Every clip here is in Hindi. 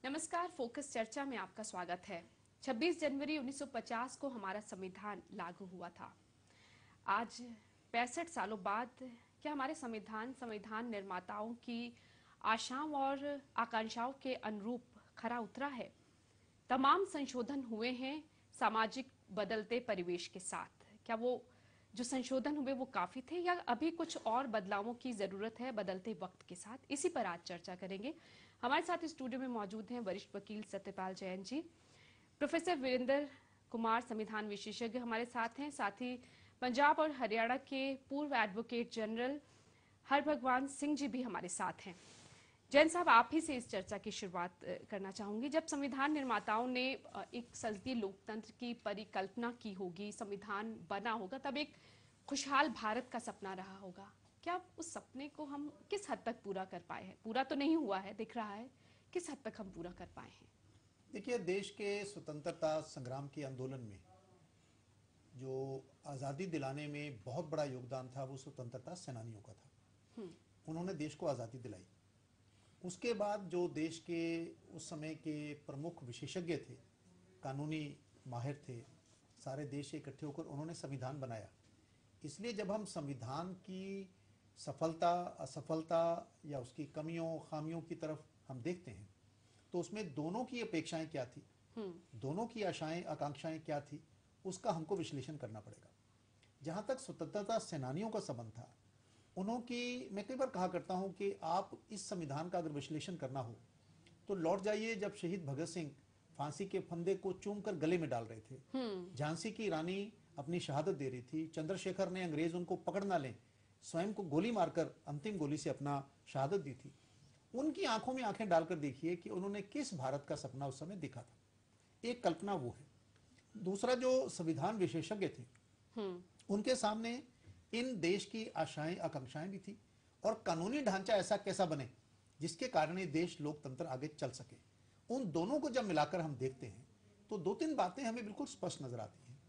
नमस्कार, फोकस चर्चा में आपका स्वागत है। 26 जनवरी 1950 को हमारा संविधान लागू हुआ था। आज 65 सालों बाद क्या हमारे संविधान निर्माताओं की आशाओं और आकांक्षाओं के अनुरूप खरा उतरा है? तमाम संशोधन हुए हैं सामाजिक बदलते परिवेश के साथ। क्या वो जो संशोधन हुए वो काफी थे या अभी कुछ और बदलावों की जरूरत है बदलते वक्त के साथ? इसी पर आज चर्चा करेंगे। हमारे साथ स्टूडियो में मौजूद हैं वरिष्ठ वकील सत्यपाल जैन जी, प्रोफेसर वीरेंद्र कुमार संविधान विशेषज्ञ हमारे साथ हैं, साथ ही पंजाब और हरियाणा के पूर्व एडवोकेट जनरल हरभगवान सिंह जी भी हमारे साथ हैं। जैन साहब, आप ही से इस चर्चा की शुरुआत करना चाहूंगी। जब संविधान निर्माताओं ने एक संसदीय लोकतंत्र की परिकल्पना की होगी, संविधान बना होगा, तब एक खुशहाल भारत का सपना रहा होगा। क्या उस सपने को हम किस हद तक पूरा कर पाए हैं? पूरा तो नहीं हुआ है, दिख रहा है, किस हद तक हम पूरा कर पाए हैं? देखिए, देश के स्वतंत्रता संग्राम के आंदोलन में जो आज़ादी दिलाने में बहुत बड़ा योगदान था वो स्वतंत्रता सेनानियों का था। उन्होंने देश को आज़ादी दिलाई। उसके बाद जो देश के उस समय के प्रमुख विशेषज्ञ थे, कानूनी माहिर थे, सारे देश से इकट्ठे होकर उन्होंने संविधान बनाया। इसलिए जब हम संविधान की सफलता असफलता या उसकी कमियों खामियों की तरफ हम देखते हैं तो उसमें दोनों की अपेक्षाएं क्या थी, दोनों की आशाएं आकांक्षाएं क्या थी, उसका हमको विश्लेषण करना पड़ेगा। जहाँ तक स्वतंत्रता सेनानियों का संबंध था, उन्होंने मैं कई बार कहा करता हूँ कि आप इस संविधान का अगर विश्लेषण करना हो तो लौट जाइए जब शहीद भगत सिंह फांसी के फंदे को चूमकर गले में डाल रहे थे, झांसी की रानी अपनी शहादत दे रही थी, चंद्रशेखर ने अंग्रेज उनको पकड़ ना लें स्वयं को गोली मारकर अंतिम गोली से अपना शहादत दी थी। उनकी आंखों में आंखें डालकर देखिए कि उन्होंने किस भारत का सपना उस समय देखा था। एक कल्पना वो है। दूसरा, जो संविधान विशेषज्ञ थे उनके सामने इन देश की आशाएं आकांक्षाएं भी थी और कानूनी ढांचा ऐसा कैसा बने जिसके कारण ये देश लोकतंत्र आगे चल सके। उन दोनों को जब मिलाकर हम देखते हैं तो दो तीन बातें हमें बिल्कुल स्पष्ट नजर आती हैं।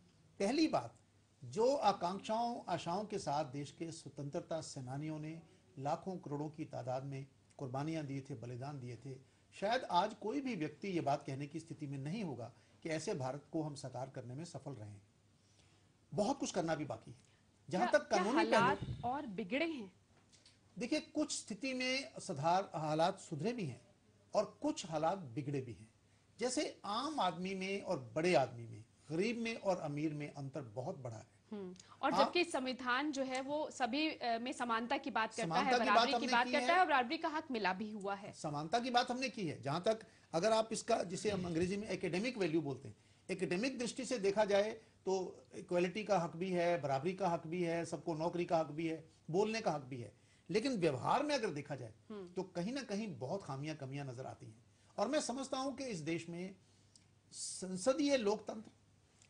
पहली बात, जो आकांक्षाओं आशाओं के साथ देश के स्वतंत्रता सेनानियों ने लाखों करोड़ों की तादाद में कुर्बानियां दिए थे, बलिदान दिए थे, शायद आज कोई भी व्यक्ति ये बात कहने की स्थिति में नहीं होगा कि ऐसे भारत को हम साकार करने में सफल रहे हैं। बहुत कुछ करना भी बाकी है। जहां तक कानूनी हालात और बिगड़े हैं। देखिए, कुछ स्थिति में हालात सुधरे भी हैं और कुछ हालात बिगड़े भी हैं। जैसे आम आदमी में और बड़े आदमी में, गरीब में और अमीर में अंतर बहुत बड़ा है। और जबकि संविधान जो है वो सभी में समानता की बात करता है, समानता बराबरी की बात करता है और बराबरी का हक मिला भी हुआ है। समानता की बात हमने की है। जहां तक अगर आप इसका, जिसे हम अंग्रेजी में एकेडमिक वैल्यू बोलते हैं, एकेडमिक दृष्टि से देखा जाए तो इक्वालिटी का हक भी है, बराबरी का हक भी है, सबको नौकरी का हक भी है, बोलने का हक भी है। लेकिन व्यवहार में अगर देखा जाए तो कहीं ना कहीं बहुत खामियां कमियां नजर आती हैं। और मैं समझता हूं कि इस देश में संसदीय लोकतंत्र,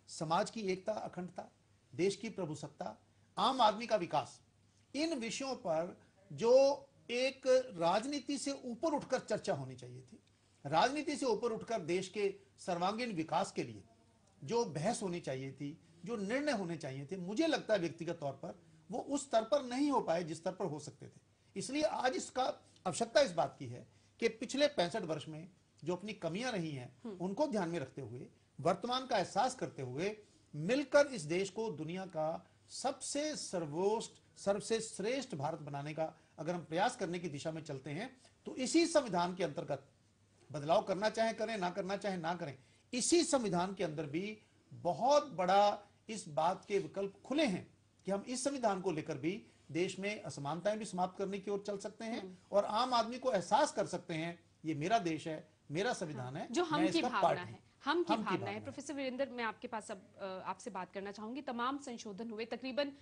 समाज की एकता अखंडता, देश की प्रभुसत्ता, आम आदमी का विकास, इन विषयों पर जो एक राजनीति से ऊपर उठकर चर्चा होनी चाहिए थी, राजनीति से ऊपर उठकर देश के सर्वांगीण विकास के लिए जो बहस होनी चाहिए थी, जो निर्णय होने चाहिए थे, मुझे लगता है व्यक्तिगत तौर पर वो उस स्तर पर नहीं हो पाए जिस स्तर पर हो सकते थे। इसलिए आज इसका आवश्यकता इस बात की है कि पिछले 65 वर्ष में जो अपनी कमियां रही हैं उनको ध्यान में रखते हुए, वर्तमान का एहसास करते हुए, मिलकर इस देश को दुनिया का सबसे सर्वोच्च सबसे श्रेष्ठ भारत बनाने का अगर हम प्रयास करने की दिशा में चलते हैं तो इसी संविधान के अंतर्गत बदलाव करना चाहे करें, ना करना चाहे ना करें, इसी संविधान के अंदर भी बहुत बड़ा इस बात के विकल्प खुले हैं कि हम इस संविधान को लेकर भी देश में असमानताएं भी समाप्त करने की ओर चल सकते हैं और आम आदमी को एहसास कर सकते हैं ये मेरा देश है, मेरा संविधान है, जो हम की भावना है, हम की भावना है। है। प्रोफेसर वीरेंद्र, मैं आपके पास अब आपसे बात करना चाहूंगी। तमाम संशोधन हुए, तकरीबन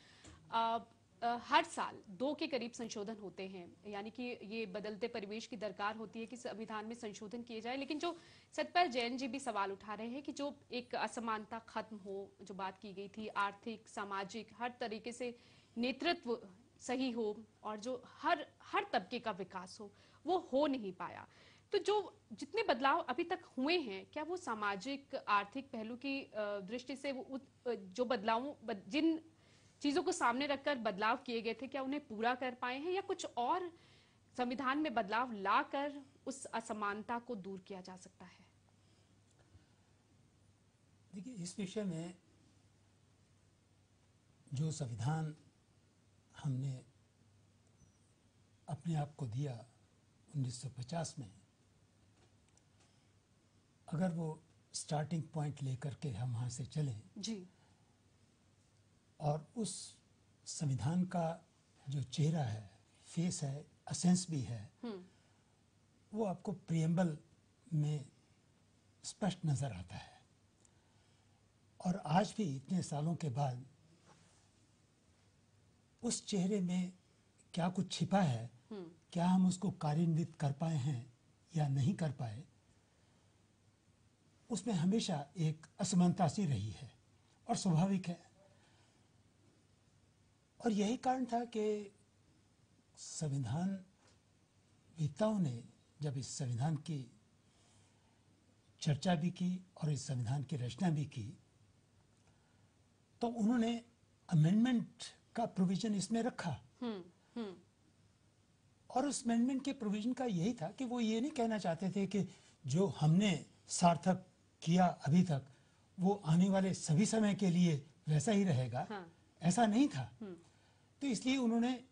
हर साल 2 के करीब संशोधन होते हैं, यानी कि ये बदलते परिवेश की दरकार होती है कि संविधान में संशोधन किए जाए। लेकिन जो सतपाल जैन जी भी सवाल उठा रहे हैं कि जो एक असमानता खत्म हो, जो बात की गई थी, आर्थिक सामाजिक हर तरीके से नेतृत्व सही हो और जो हर तबके का विकास वो हो नहीं पाया। तो जो जितने बदलाव अभी तक हुए हैं, क्या वो सामाजिक आर्थिक पहलू की दृष्टि से जो बदलावों, जिन चीजों को सामने रखकर बदलाव किए गए थे, क्या उन्हें पूरा कर पाए हैं या कुछ और संविधान में बदलाव लाकर उस असमानता को दूर किया जा सकता है? देखिए, इस विषय में जो संविधान हमने अपने आप को दिया 1950 में, अगर वो स्टार्टिंग पॉइंट लेकर के हम वहाँ से चलें जी। और उस संविधान का जो चेहरा है, फेस है, असेंस भी है, वो आपको प्रियम्बल में स्पष्ट नजर आता है। और आज भी इतने सालों के बाद उस चेहरे में क्या कुछ छिपा है, क्या हम उसको कार्यान्वित कर पाए हैं या नहीं कर पाए, उसमें हमेशा एक असमानता सी रही है और स्वाभाविक है। और यही कारण था कि संविधानवेत्ताओं ने जब इस संविधान की चर्चा भी की और इस संविधान की रचना भी की, तो उन्होंने अमेंडमेंट का प्रोविजन इसमें रखा। और उस अमेंडमेंट के प्रोविजन का यही था कि वो ये नहीं कहना चाहते थे कि जो हमने सार्थक किया अभी तक वो आने वाले सभी समय के लिए वैसा ही रहेगा। ऐसा नहीं था। तो इसलिए उन्होंने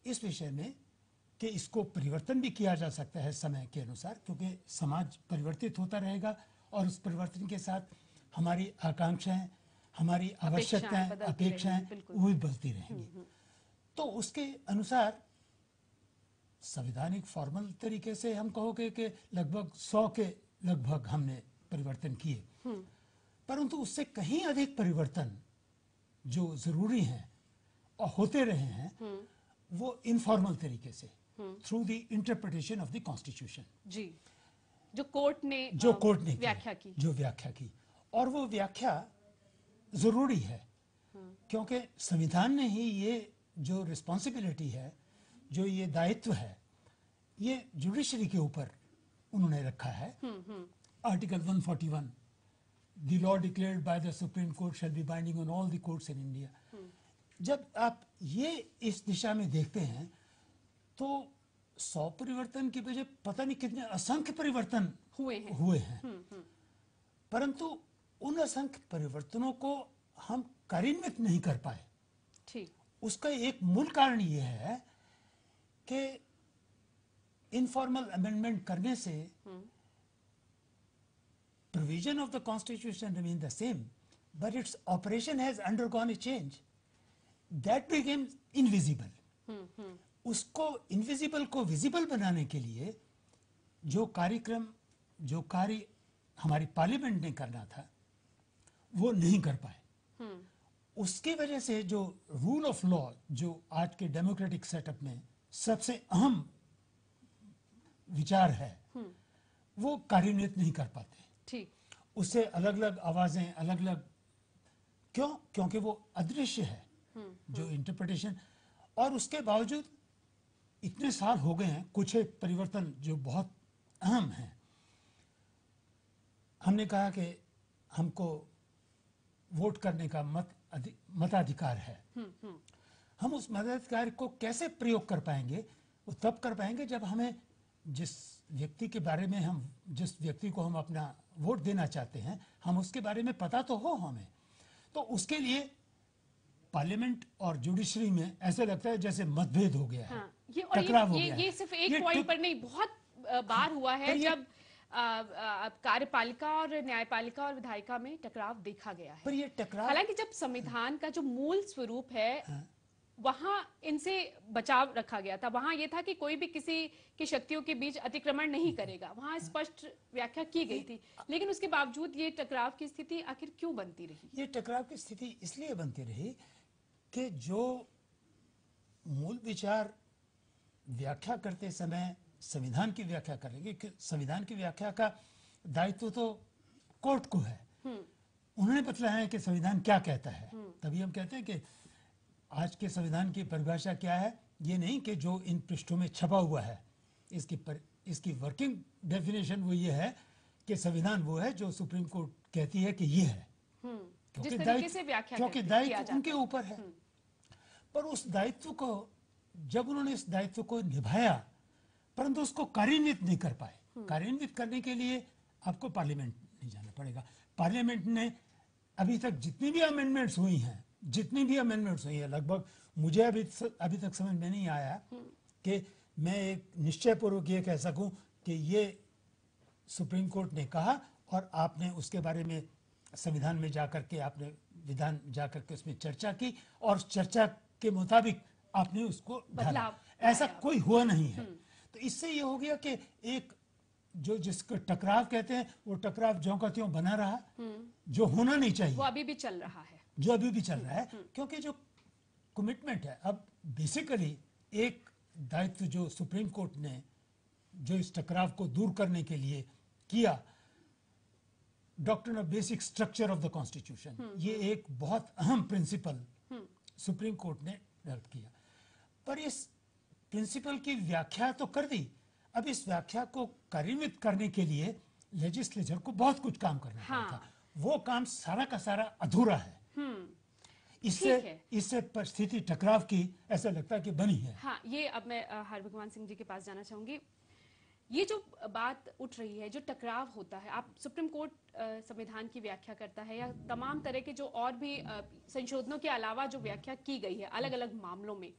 इस विषय में कि इसको परिवर्तन भी किया जा सकता है समय के अनुसार, क्योंकि समाज परिवर्तित होता रहेगा और उस परिवर्तन के साथ हमारी आकांक्षाएं, हमारी आवश्यकताएं, अपेक्षाएं वो भी बदलती रहेंगी। तो उसके अनुसार संवैधानिक फॉर्मल तरीके से हम कहोगे कि लगभग 100 के लगभग हमने परिवर्तन किए, परंतु उससे कहीं अधिक परिवर्तन जो जरूरी हैं और होते रहे हैं, वो इनफॉर्मल तरीके से through the interpretation of the constitution, जी, जो कोर्ट ने व्याख्या की। और वो व्याख्या जरूरी है, क्योंकि संविधान ने ही ये जो रिस्पॉन्सिबिलिटी है, जो ये दायित्व है, ये जुडिशरी के ऊपर उन्होंने रखा है। Article 141, the law declared by the supreme court shall be binding on all the courts in India. जब आप ये इस दिशा में देखते हैं तो 100 परिवर्तन की बजाय पता नहीं कितने असंख्य परिवर्तन हुए हैं। परंतु उन असंख्य परिवर्तनों को हम कार्यान्वित नहीं कर पाए। ठीक। उसका एक मूल कारण ये है कि इनफॉर्मल अमेंडमेंट करने से provision of the constitution remain the same, but its operation has undergone a change that became invisible. उसको इनविजिबल को विजिबल बनाने के लिए जो कार्य हमारी पार्लियामेंट ने करना था वो नहीं कर पाए। उसकी वजह से जो रूल ऑफ लॉ जो आज के डेमोक्रेटिक सेटअप में सबसे अहम विचार है, वो कार्यान्वित नहीं कर पाते। ठीक। उससे अलग अलग आवाजें, अलग अलग, क्योंकि वो अदृश्य है जो इंटरप्रिटेशन। और उसके बावजूद इतने साल हो गए हैं, कुछ एक परिवर्तन जो बहुत अहम है। हमने कहा कि हमको वोट करने का मताधिकार है। हम उस मताधिकार को कैसे प्रयोग कर पाएंगे? वो तब कर पाएंगे जब हमें जिस व्यक्ति के बारे में जिस व्यक्ति को हम अपना वोट देना चाहते हैं, हम उसके बारे में पता तो हो हमें। तो उसके लिए पार्लियामेंट और जुडिशरी में ऐसे लगता है जैसे मतभेद हो गया है। टकराव हो गया है। ये सिर्फ एक पॉइंट पर नहीं, बहुत बार हुआ है जब कार्यपालिका और न्यायपालिका और विधायिका में टकराव देखा गया है। पर ये टकराव, हालांकि जब संविधान का जो मूल स्वरूप है वहां इनसे बचाव रखा गया था, वहां ये था कि कोई भी किसी की शक्तियों के बीच अतिक्रमण नहीं करेगा, वहां स्पष्ट व्याख्या की गई थी। लेकिन उसके बावजूद ये टकराव की स्थिति आखिर क्यों बनती रही? ये टकराव की स्थिति इसलिए बनती रही कि जो मूल विचार व्याख्या करते समय संविधान की व्याख्या करेंगे, कि संविधान की व्याख्या का दायित्व तो कोर्ट को है। उन्होंने बतलाया है कि संविधान क्या कहता है। तभी हम कहते हैं कि आज के संविधान की परिभाषा क्या है। ये नहीं कि जो इन पृष्ठों में छपा हुआ है, इसकी वर्किंग डेफिनेशन वो ये है कि संविधान वो है जो सुप्रीम कोर्ट कहती है कि ये है, जिस तरीके से व्याख्या क्योंकि दायित्व उनके ऊपर है। पर उस दायित्व को जब उन्होंने इस दायित्व को निभाया परंतु उसको कार्यान्वित नहीं कर पाए। कार्यान्वित करने के लिए आपको पार्लियामेंट नहीं जाना पड़ेगा। पार्लियामेंट ने अभी तक जितनी भी अमेंडमेंट्स हुई हैं लगभग मुझे अभी तक समझ में नहीं आया कि मैं एक निश्चय पूर्वक ये कह सकूं कि ये सुप्रीम कोर्ट ने कहा और आपने उसके बारे में संविधान में जाकर के आपने विधान जाकर के उसमें चर्चा की और चर्चा के मुताबिक आपने उसको ढाला। ऐसा कोई हुआ नहीं है। तो इससे ये हो गया कि एक जो जिसको टकराव कहते हैं वो टकराव ज्यों का त्यों बना रहा, जो होना नहीं चाहिए वो अभी भी चल रहा है, क्योंकि जो कमिटमेंट है अब बेसिकली एक दायित्व जो सुप्रीम कोर्ट ने जो इस टकराव को दूर करने के लिए किया, doctrine of basic structure of the constitution, ये एक बहुत अहम प्रिंसिपल सुप्रीम कोर्ट ने डेवलप किया। पर इस प्रिंसिपल की व्याख्या तो कर दी, अब इस व्याख्या को कार्यान्वित करने के लिए लेजिस्लेचर को बहुत कुछ काम करना पड़ता। वो काम सारा का सारा अधूरा है। इससे परिस्थिति टकराव की ऐसा लगता है कि बनी है। हाँ, ये अब मैं हरभगवान सिंह जी के पास जाना चाहूंगी। ये जो बात उठ रही है, जो टकराव होता है, आप सुप्रीम कोर्ट संविधान की व्याख्या करता है या तमाम तरह के जो और भी संशोधनों के अलावा जो व्याख्या की गई है अलग अलग मामलों में,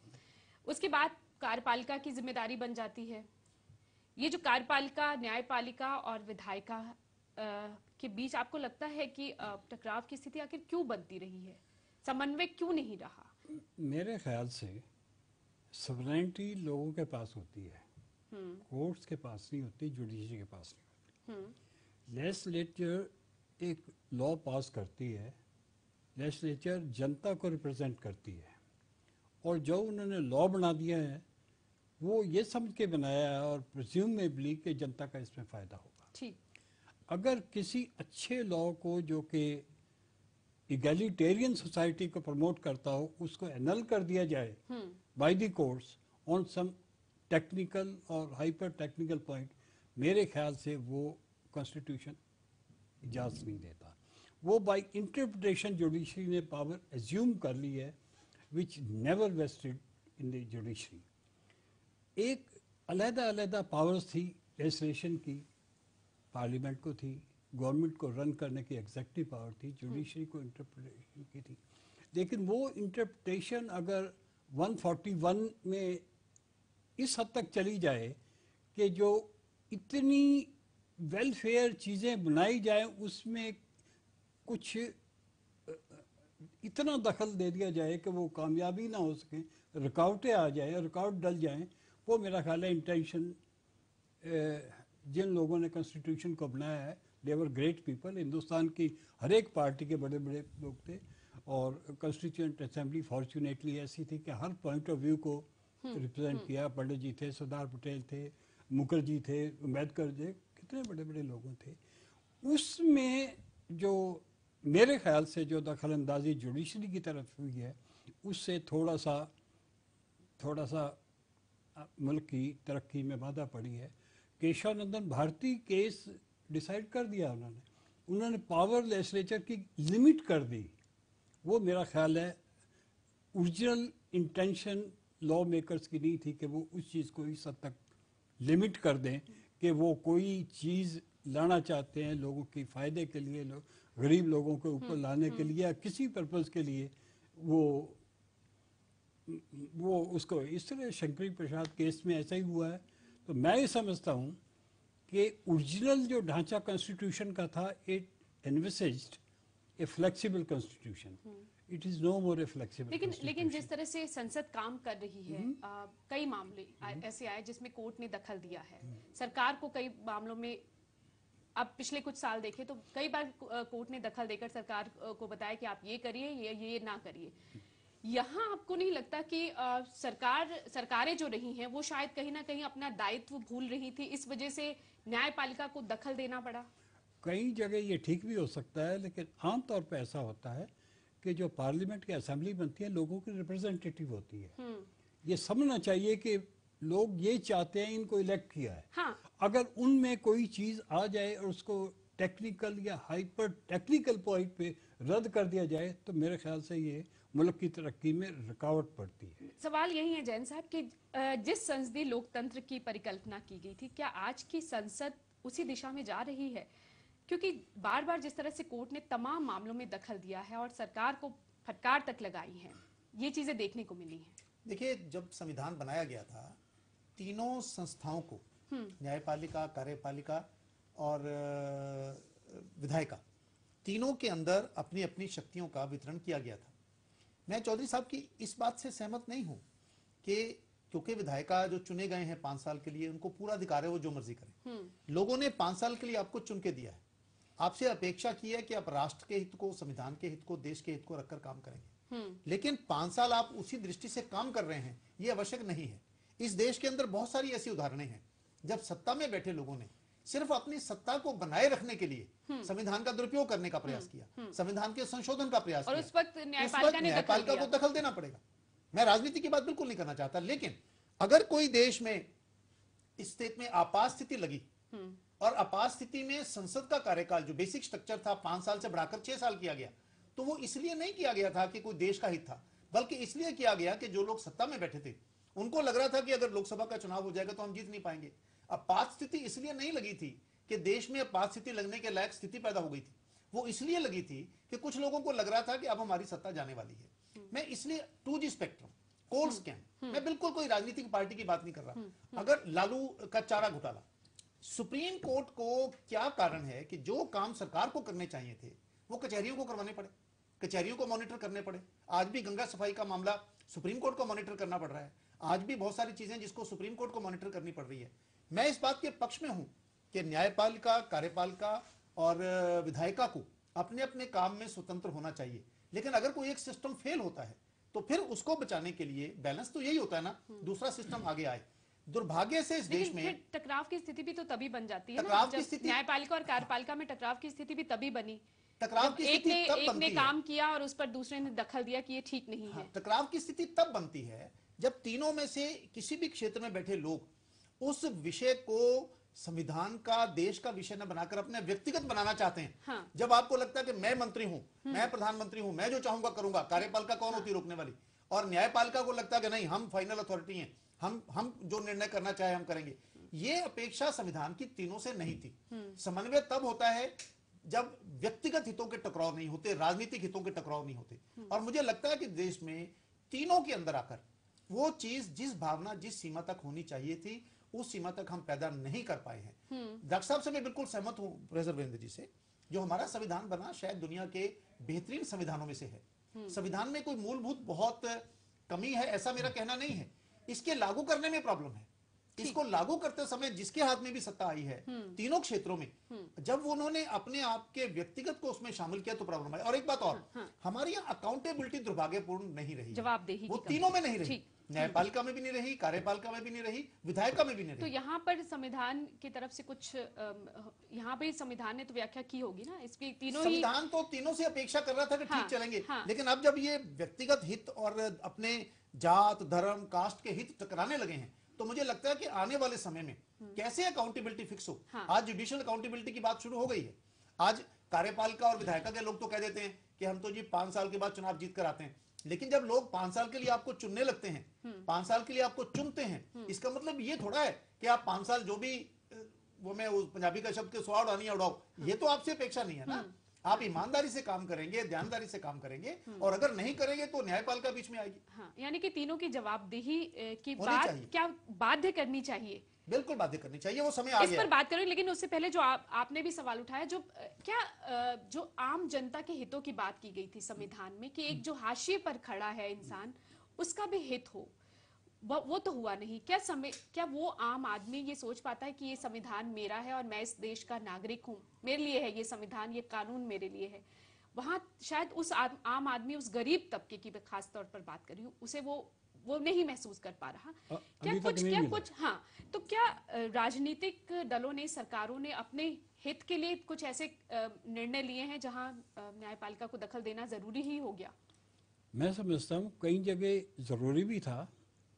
उसके बाद कार्यपालिका की जिम्मेदारी बन जाती है। ये जो कार्यपालिका, न्यायपालिका और विधायिका के बीच आपको लगता है कि टकराव की स्थिति आखिर क्यों बनती रही है, समन्वय क्यों नहीं रहा? मेरे ख्याल से सॉवरेनिटी लोगों के पास होती है, कोर्ट्स के पास नहीं होती, जुडिशरी के पास नहीं होती। लेजिस्लेचर एक लॉ पास करती है, लेजिस्लेचर जनता को रिप्रेजेंट करती है और जो उन्होंने लॉ बना दिया है वो ये समझ के बनाया है और प्रिज्यूमेबली कि जनता का इसमें फ़ायदा होगा। ठीक। अगर किसी अच्छे लॉ को जो कि इगैलिटेरियन सोसाइटी को प्रमोट करता हो उसको एनल कर दिया जाए by the courts on some technical और हाइपर टेक्निकल पॉइंट, मेरे ख्याल से वो कॉन्स्टिट्यूशन इजाज़त नहीं देता। वो बाय इंटरप्रिटेशन जुडिशरी ने पावर एज्यूम कर ली है which never vested in the judiciary. एक अलग-अलग पावर्स थी लेजिस्लेशन की, पार्लियामेंट को थी, गवर्नमेंट को रन करने की एग्जेक्टिव पावर थी, जुडिशरी को इंटरप्रिटेशन की थी। लेकिन वो इंटरप्रिटेशन अगर 141 में इस हद तक चली जाए कि जो इतनी वेलफेयर चीज़ें बनाई जाए उसमें कुछ इतना दखल दे दिया जाए कि वो कामयाबी ना हो सके, रुकावटें आ जाए, रुकावट डल जाएं, वो मेरा ख्याल है इंटेंशन जिन लोगों ने कॉन्स्टिट्यूशन को बनाया है, दे वर ग्रेट पीपल। हिंदुस्तान की हर एक पार्टी के बड़े बड़े लोग थे और कॉन्स्टिट्यूएंट असेंबली फॉर्चुनेटली ऐसी थी कि हर पॉइंट ऑफ व्यू को रिप्रेजेंट किया। पंडित जी थे, सरदार पटेल थे, मुखर्जी थे, अम्बेडकर थे, कितने बड़े बड़े लोगों थे। उसमें जो मेरे ख्याल से जो दखल अंदाजी जुडिशरी की तरफ हुई है उससे थोड़ा सा मुल्क की तरक्की में बाधा पड़ी है। केशवानंदन भारती केस डिसाइड कर दिया उन्होंने पावर लेजिस्लेचर की लिमिट कर दी। वो मेरा ख्याल है ओरिजिनल इंटेंशन लॉ मेकर्स की नहीं थी कि वो उस चीज़ को इस हद तक लिमिट कर दें कि वो कोई चीज़ लाना चाहते हैं लोगों के फ़ायदे के लिए, गरीब लोगों के ऊपर लाने के लिए या किसी पर्पज़ के लिए वो उसको इस तरह शंकरी प्रसाद केस में ऐसा ही हुआ है। तो मैं ये समझता हूँ कि ओरिजिनल जो ढांचा कॉन्स्टिट्यूशन का था, it envisaged a flexible constitution, it is no more a flexible. लेकिन जिस तरह से संसद काम कर रही है, कई मामले ऐसे आए जिसमें कोर्ट ने दखल दिया है। सरकार को कई मामलों में अब पिछले कुछ साल देखें तो कई बार कोर्ट ने दखल देकर सरकार को बताया कि आप ये करिए, ये ना करिए। यहाँ आपको नहीं लगता कि सरकारें जो रही हैं वो शायद कहीं ना कहीं अपना दायित्व भूल रही थी, इस वजह से न्यायपालिका को दखल देना पड़ा? कई जगह ये ठीक भी हो सकता है, लेकिन आमतौर पर ऐसा होता है कि जो पार्लियामेंट की असेंबली बनती है लोगों की रिप्रेजेंटेटिव होती है। ये समझना चाहिए कि लोग ये चाहते हैं, इनको इलेक्ट किया है। हाँ। अगर उनमें कोई चीज़ आ जाए और उसको टेक्निकल या हाइपर टेक्निकल पॉइंट पे रद्द कर दिया जाए तो मेरे ख्याल से ये मुल्क की तरक्की में रुकावट पड़ती है। सवाल यही है जैन साहब कि जिस संसदीय लोकतंत्र की परिकल्पना की गई थी, क्या आज की संसद उसी दिशा में जा रही है? क्योंकि बार बार जिस तरह से कोर्ट ने तमाम मामलों में दखल दिया है और सरकार को फटकार तक लगाई है, ये चीजें देखने को मिली हैं। देखिए, जब संविधान बनाया गया था, तीनों संस्थाओं को, न्यायपालिका, कार्यपालिका और विधायिका, तीनों के अंदर अपनी अपनी शक्तियों का वितरण किया गया था। मैं चौधरी साहब की इस बात से सहमत नहीं हूं कि क्योंकि विधायिका जो चुने गए हैं 5 साल के लिए, उनको पूरा अधिकार है वो जो मर्जी करें। लोगों ने 5 साल के लिए आपको चुन के दिया है, आपसे अपेक्षा की है कि आप राष्ट्र के हित को, संविधान के हित को, देश के हित को रखकर काम करेंगे। लेकिन 5 साल आप उसी दृष्टि से काम कर रहे हैं, ये आवश्यक नहीं है। इस देश के अंदर बहुत सारी ऐसी उदाहरणें हैं जब सत्ता में बैठे लोगों ने सिर्फ अपनी सत्ता को बनाए रखने के लिए संविधान का दुरुपयोग करने का प्रयास किया, संविधान के संशोधन का प्रयास और किया। उस वक्त न्यायपालिका को दखल देना पड़ेगा। मैं राजनीति की बात बिल्कुल नहीं करना चाहता, लेकिन अगर कोई देश में इस स्थिति में आपात स्थिति लगी और आपात स्थिति में संसद का कार्यकाल जो बेसिक स्ट्रक्चर था 5 साल से बढ़ाकर 6 साल किया गया, तो वो इसलिए नहीं किया गया था कि कोई देश का हित था, बल्कि इसलिए किया गया कि जो लोग सत्ता में बैठे थे उनको लग रहा था कि अगर लोकसभा का चुनाव हो जाएगा तो हम जीत नहीं पाएंगे। आपात स्थिति इसलिए नहीं लगी थी कि देश में आपात स्थिति लगने के लायक स्थिति पैदा हो गई थी, वो इसलिए लगी थी कि कुछ लोगों को लग रहा था कि अब हमारी सत्ता जाने वाली है। मैं इसलिए 2G स्पेक्ट्रम, कोल स्कैम, मैं बिल्कुल कोई राजनीतिक पार्टी की बात नहीं कर रहा। अगर लालू का चारा घोटाला, सुप्रीम कोर्ट को क्या कारण है कि जो काम सरकार को करने चाहिए थे वो कचहरियों को करवाने पड़े, कचहरियों को मॉनिटर करने पड़े। आज भी गंगा सफाई का मामला सुप्रीम कोर्ट को मॉनिटर करना पड़ रहा है। आज भी बहुत सारी चीजें जिसको सुप्रीम कोर्ट को मॉनिटर करनी पड़ रही है। मैं इस बात के पक्ष में हूं कि न्यायपालिका, कार्यपालिका और विधायिका को अपने अपने काम में स्वतंत्र होना चाहिए, लेकिन अगर कोई एक सिस्टम फेल होता है तो फिर उसको बचाने के लिए बैलेंस तो यही होता है ना, दूसरा सिस्टम आगे आए। दुर्भाग्य से इस देश में टकराव की स्थिति भी तो तभी बन जाती है टकराव ना, की स्थिति, न्यायपालिका और कार्यपालिका में टकराव की स्थिति भी तभी बनी। टकराव की स्थिति एक ने काम किया और उस पर दूसरे ने दखल दिया कि ये ठीक नहीं है। टकराव की स्थिति तब बनती है जब तीनों में से किसी भी क्षेत्र में बैठे लोग उस विषय को संविधान का, देश का विषय न बनाकर अपने व्यक्तिगत बनाना चाहते हैं। हाँ। जब आपको लगता है कि मैं मंत्री हूं, मैं प्रधानमंत्री हूं, मैं जो चाहूंगा करूंगा, कार्यपालिका कौन होती है रोकने वाली, और न्यायपालिका को लगता है कि नहीं हम फाइनल अथॉरिटी हैं, हम जो निर्णय करना चाहे हम करेंगे। ये अपेक्षा संविधान की तीनों से नहीं थी। समन्वय तब होता है जब व्यक्तिगत हितों के टकराव नहीं होते, राजनीतिक हितों के टकराव नहीं होते। और मुझे लगता है कि देश में तीनों के अंदर आकर वो चीज, जिस भावना, जिस सीमा तक होनी चाहिए थी, उस सीमा तक हम पैदा नहीं कर पाए हैं। डॉक्टर साहब से मैं बिल्कुल सहमत हूं, प्रोफेसर वीरेंद्र जी से। जो हमारा संविधान बना शायद दुनिया के बेहतरीन संविधानों में से है। संविधान में कोई मूलभूत बहुत कमी है ऐसा मेरा कहना नहीं है, इसके लागू करने में प्रॉब्लम है। इसको लागू करते समय जिसके हाथ में भी सत्ता आई है तीनों क्षेत्रों में, जब उन्होंने अपने आप के व्यक्तिगत को उसमें शामिल किया तो प्रॉब्लम आई। और एक बात और, हमारी यहाँ अकाउंटेबिलिटी दुर्भाग्यपूर्ण नहीं रही, जवाबदेही वो तीनों में नहीं रही, न्यायपालिका में भी नहीं रही, कार्यपालिका में भी नहीं रही, विधायिका में भी नहीं रही। तो यहाँ पर संविधान की तरफ से कुछ यहाँ पे संविधान ने तो व्याख्या की होगी ना, इसकी तीनों ही संविधान तो तीनों से अपेक्षा कर रहा था कि ठीक चलेंगे, लेकिन अब जब ये व्यक्तिगत हित और अपने जात, धर्म, कास्ट के हित टकराने लगे हैं, तो मुझे लगता है कि आने वाले समय में कैसे अकाउंटेबिलिटी फिक्स हो। आज जुडिशियल अकाउंटेबिलिटी की बात शुरू हो गई है। आज कार्यपालिका और विधायिका के लोग तो कह देते हैं कि हम तो जी 5 साल के बाद चुनाव जीत कर आते हैं, लेकिन जब लोग 5 साल के लिए आपको चुनने लगते हैं, 5 साल के लिए आपको चुनते हैं, इसका मतलब ये थोड़ा है कि आप 5 साल जो भी, वो मैं उस पंजाबी का शब्द के स्वाड़ उड़ानी उड़ाओ, ये तो आपसे अपेक्षा नहीं है ना। आप ईमानदारी से काम करेंगे, ध्यानदारी से काम करेंगे, और अगर नहीं करेंगे तो न्यायपालिका बीच में आएगी। हाँ, यानी कि तीनों की जवाबदेही की बात क्या बाध्य करनी चाहिए, बिल्कुल बाध्य करनी चाहिए, वो समय आ गया। इस पर बात करें, लेकिन उससे पहले जो आपने भी सवाल उठाया, जो क्या जो आम जनता के हितों की बात की गई थी संविधान में कि एक जो हाशिए पर खड़ा है इंसान, उसका भी हित हो, वो तो हुआ नहीं। क्या वो आम आदमी ये सोच पाता है कि ये संविधान मेरा है और मैं इस देश का नागरिक हूँ, मेरे लिए है ये संविधान, ये कानून मेरे लिए है। वहां शायद उस आम आदमी, उस गरीब तबके की खास तौर पर बात कर रही हूँ, उसे वो नहीं महसूस कर पा रहा। हाँ, तो क्या राजनीतिक दलों ने, सरकारों ने अपने हित के लिए कुछ ऐसे निर्णय लिए हैं जहां न्यायपालिका को दखल देना जरूरी ही हो गया? मैं समझता हूँ कई जगह जरूरी भी था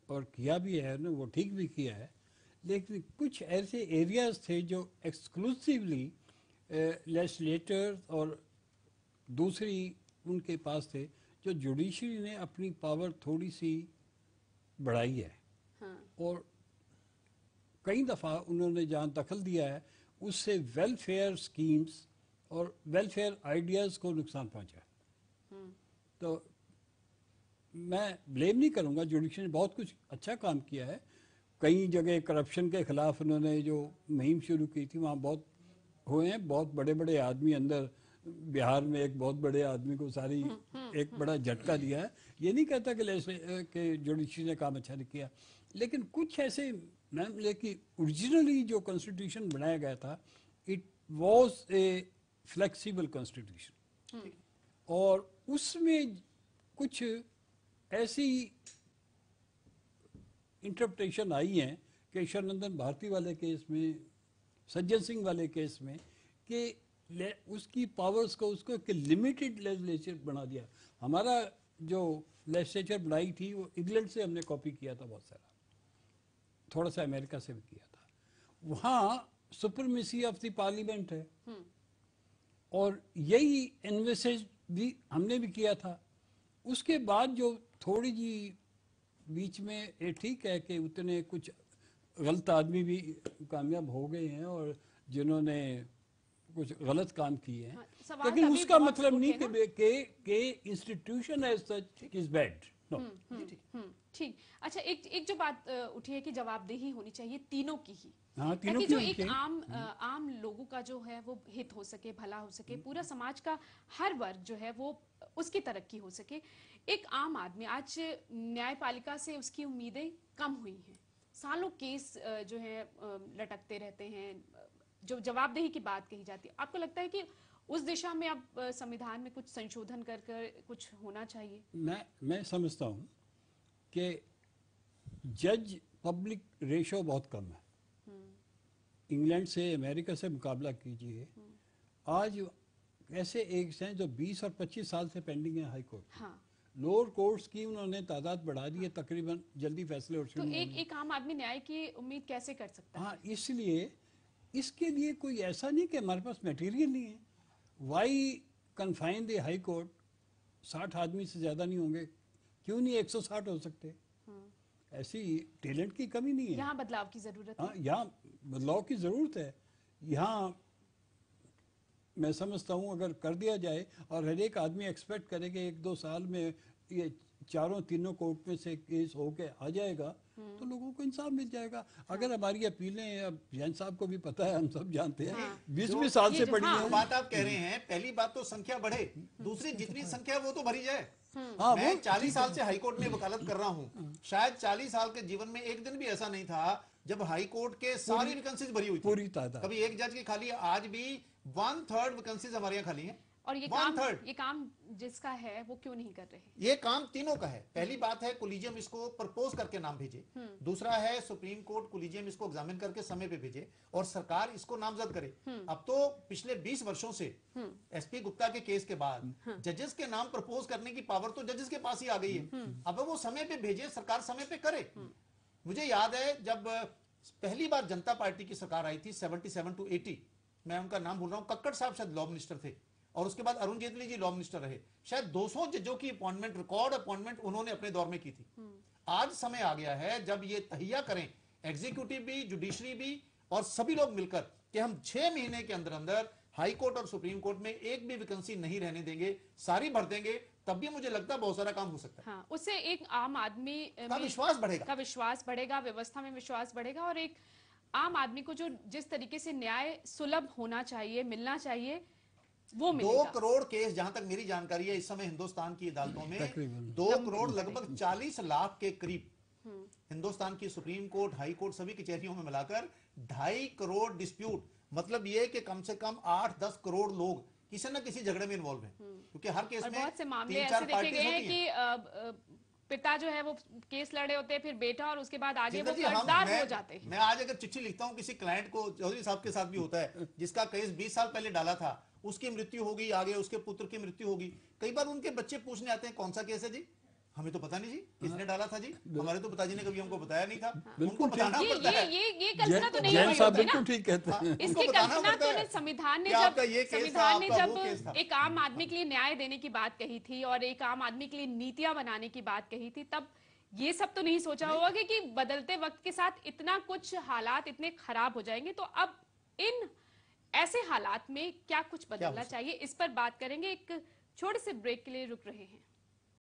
और किया भी है ना, वो ठीक भी किया है, लेकिन कुछ ऐसे एरियाज थे जो एक्सक्लूसिवली लेजिस्लेटर्स और दूसरी उनके पास थे जो जुडिशरी ने अपनी पावर थोड़ी सी बढ़ाई है, और कई दफ़ा उन्होंने जहाँ दखल दिया है उससे वेलफेयर स्कीम्स और वेलफेयर आइडियाज़ को नुकसान पहुँचा है। तो मैं ब्लेम नहीं करूँगा, जुडिशरी ने बहुत कुछ अच्छा काम किया है। कई जगह करप्शन के ख़िलाफ़ उन्होंने जो मुहिम शुरू की थी वहाँ बहुत हुए हैं, बहुत बड़े बड़े आदमी अंदर, बिहार में एक बहुत बड़े आदमी को सारी एक बड़ा झटका दिया है। ये नहीं कहता कि जुडिशरी ने काम अच्छा नहीं किया, लेकिन कुछ ऐसे मैम, लेकिन ओरिजिनली जो कॉन्स्टिट्यूशन बनाया गया था it was a flexible constitution, और उसमें कुछ ऐसी इंटरप्रिटेशन आई हैं कि शरनंदन भारती वाले केस में, सज्जन सिंह वाले केस में, कि उसकी पावर्स को उसको एक लिमिटेड लेजिस्लेचर बना दिया। हमारा जो लेजिस्लेचर बनाई थी वो इंग्लैंड से हमने कॉपी किया था, बहुत सारा, थोड़ा सा अमेरिका से भी किया था। वहाँ सुपरमेसी ऑफ द पार्लियामेंट है, और यही एनवेसेज भी हमने भी किया था। उसके बाद जो थोड़ी जी बीच में ये ठीक है कि उतने कुछ गलत आदमी भी कामयाब हो गए हैं और जिन्होंने कुछ गलत काम किए हैं, लेकिन उसका मतलब नहीं कि institution as such is bad. ठीक। अच्छा, एक जो बात उठी है कि जवाबदेही होनी चाहिए तीनों की ही, हाँ, ताकि जो एक आम लोगों का जो है वो हित हो सके, भला हो सके, पूरा समाज का हर वर्ग जो है वो उसकी तरक्की हो सके। एक आम आदमी आज, न्यायपालिका से उसकी उम्मीदें कम हुई हैं, सालों केस जो है लटकते रहते हैं, जो जवाबदेही की बात कही जाती है। आपको लगता है कि उस दिशा में अब संविधान में कुछ संशोधन कर कुछ होना चाहिए? मैं समझता हूँ कि जज पब्लिक रेशो बहुत कम है। इंग्लैंड से, अमेरिका से मुकाबला कीजिए, आज ऐसे एग्स हैं जो 20 और 25 साल से पेंडिंग है हाई कोर्ट। हाँ। लोअर कोर्ट्स की उन्होंने तादाद बढ़ा दी है, तकरीबन जल्दी फैसले और तो एक आम आदमी न्याय की उम्मीद कैसे कर सकता है? हाँ, इसलिए इसके लिए कोई ऐसा नहीं कि हमारे पास मटेरियल नहीं है। Why confine the high court, 60 आदमी से ज़्यादा नहीं होंगे, क्यों नहीं 160 हो सकते? ऐसी टैलेंट की कमी नहीं है। यहाँ बदलाव की ज़रूरत है। हाँ, यहाँ बदलाव की ज़रूरत है। यहाँ मैं समझता हूँ अगर कर दिया जाए और हर एक आदमी एक्सपेक्ट करे कि 1-2 साल में ये तीनों कोर्ट में से केस होके आ जाएगा, तो लोगों को इंसाफ मिल जाएगा। अगर हमारी अपीलें, अब जैन साहब को भी पता है, हम सब जानते हैं, 20 साल से पड़ी है। बात आप कह रहे हैं, पहली बात तो संख्या बढ़े, दूसरी जितनी संख्या वो तो भरी जाए। मैं 40 साल से हाईकोर्ट में वकालत कर रहा हूँ, शायद 40 साल के जीवन में एक दिन भी ऐसा नहीं था जब हाईकोर्ट के सारी वैकेंसीज भरी हुई थी, पूरी तादाद, कभी एक जज की खाली है। आज भी 1/3 वैकेंसीज हमारे यहाँ खाली हैं। और ये काम जिसका है वो क्यों नहीं कर रहे? ये काम तीनों का है। पहली बात है कोलिजियम इसको प्रपोज करके नाम भेजे, दूसरा है सुप्रीम कोर्ट कोलिजियम इसको एग्जामिन करके समय पे भेजे और सरकार इसको नामजद करे। अब तो पिछले 20 वर्षों से एसपी गुप्ता के केस के बाद जजेस के नाम प्रपोज करने की पावर तो जजेस के पास ही आ गई है। अब वो समय पे भेजे, सरकार समय पे करे। मुझे याद है जब पहली बार जनता पार्टी की सरकार आई थी 77 to 80, मैं उनका नाम भूल रहा हूं, कक्कड़ साहब शायद लॉ मिनिस्टर थे और उसके बाद अरुण जेटली जी लॉ मिनिस्टर रहे। शायद 200 जजों की अपॉइंटमेंट, रिकॉर्ड अपॉइंटमेंट उन्होंने अपने दौर में की थी। आज समय आ गया है जब ये तहिया करें, एग्जीक्यूटिव भी, जुडिशरी भी और सभी लोग मिलकर, कि हम 6 महीने के अंदर अंदर हाई कोर्ट और सुप्रीम कोर्ट में एक भी वैकेंसी नहीं रहने देंगे, सारी भर देंगे, तब भी मुझे लगता है बहुत सारा काम हो सकता है। हाँ, उससे एक आम आदमी का विश्वास बढ़ेगा, व्यवस्था में विश्वास बढ़ेगा और एक आम आदमी को जो जिस तरीके से न्याय सुलभ होना चाहिए, मिलना चाहिए, वो मिलेगा। 2 करोड़ केस, जहां तक मेरी जानकारी है इस समय हिंदुस्तान की अदालतों में 2 करोड़ लगभग 40 लाख के करीब हिंदुस्तान की सुप्रीम कोर्ट, हाई कोर्ट, सभी कचहरियों में मिलाकर 2.5 करोड़ डिस्प्यूट, मतलब ये कि कम से कम 8-10 करोड़ लोग किसी न किसी झगड़े में इन्वॉल्व हैं, क्योंकि हर केस में बहुत से मामले ऐसे देखे गए हैं कि पिता जो है वो केस लड़े होते हैं, फिर बेटा, और उसके बाद आगे वो कर्जदार हो जाते हैं। मैं आज अगर चिट्ठी लिखता हूं किसी क्लाइंट को, चौधरी साहब के साथ भी होता है, जिसका केस 20 साल पहले डाला था, उसकी मृत्यु होगी, आगे उसके पुत्र की मृत्यु होगी, कई बार उनके बच्चे पूछने आते हैं कौन सा केस है जी, हमें तो पता नहीं जी किसने डाला था जी, हमारे तो पिताजी ने कभी हमको बताया नहीं था। उनको बिल्कुल बताना पड़ता है। ये कल्पना तो नहीं जैन हुई साहब होती बिल्कुल ना। ठीक कहते हैं। इसकी उनको बताना कल्पना पड़ता तो है ने संविधान ने कि आपका ये जब केस था, संविधान ने आपका जब वो केस था। एक आम आदमी के लिए न्याय देने की बात कही थी और एक आम आदमी के लिए नीतियां बनाने की बात कही थी, तब ये सब तो नहीं सोचा होगा कि बदलते वक्त के साथ इतना कुछ हालात इतने खराब हो जाएंगे। तो अब इन ऐसे हालात में क्या कुछ बदलना चाहिए, इस पर बात करेंगे। एक छोटे से ब्रेक के लिए रुक रहे हैं।